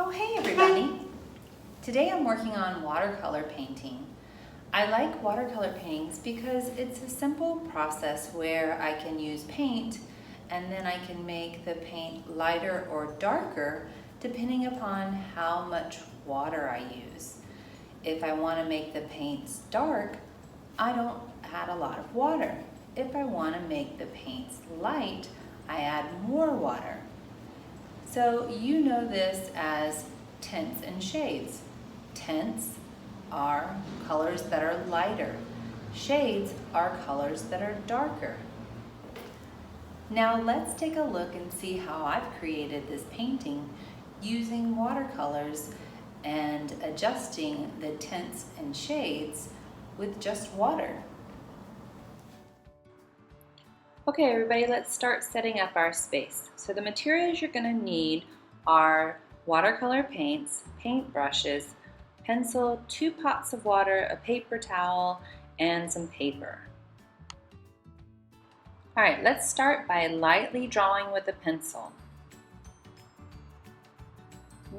Oh, hey everybody! Today I'm working on watercolor painting. I like watercolor paintings because it's a simple process where I can use paint and then I can make the paint lighter or darker depending upon how much water I use. If I want to make the paints dark, I don't add a lot of water. If I want to make the paints light, I add more water. So you know this as tints and shades. Tints are colors that are lighter. Shades are colors that are darker. Now let's take a look and see how I've created this painting using watercolors and adjusting the tints and shades with just water. Okay everybody, let's start setting up our space. So the materials you're going to need are watercolor paints, paint brushes, pencil, 2 pots of water, a paper towel, and some paper. Alright, let's start by lightly drawing with a pencil.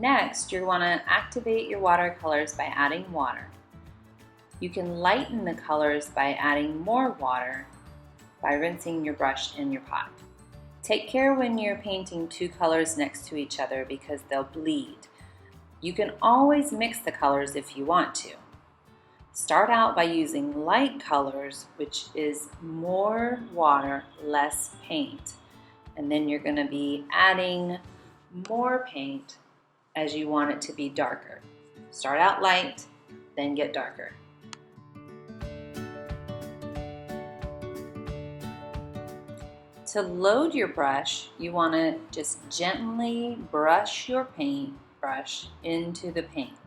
Next, you're going to activate your watercolors by adding water. You can lighten the colors by adding more water by rinsing your brush in your pot. Take care when you're painting 2 colors next to each other because they'll bleed. You can always mix the colors if you want to. Start out by using light colors, which is more water, less paint. And then you're going to be adding more paint as you want it to be darker. Start out light, then get darker. To load your brush, you want to just gently brush your paintbrush into the paint.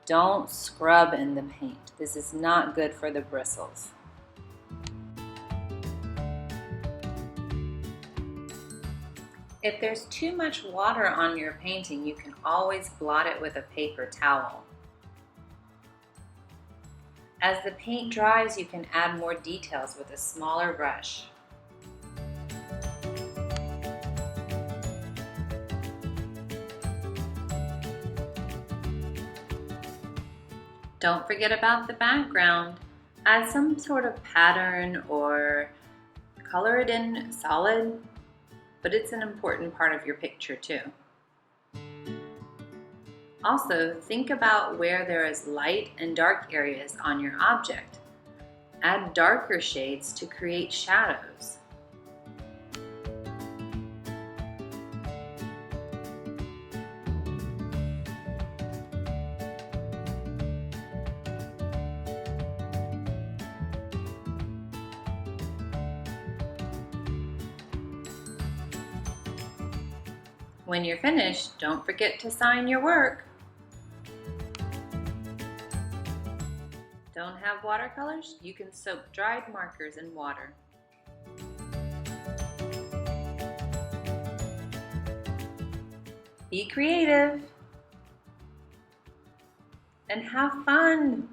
Don't scrub in the paint. This is not good for the bristles. If there's too much water on your painting, you can always blot it with a paper towel. As the paint dries, you can add more details with a smaller brush. Don't forget about the background. Add some sort of pattern or color it in solid, but it's an important part of your picture too. Also, think about where there is light and dark areas on your object. Add darker shades to create shadows. When you're finished, don't forget to sign your work. Don't have watercolors? You can soak dried markers in water. Be creative and have fun.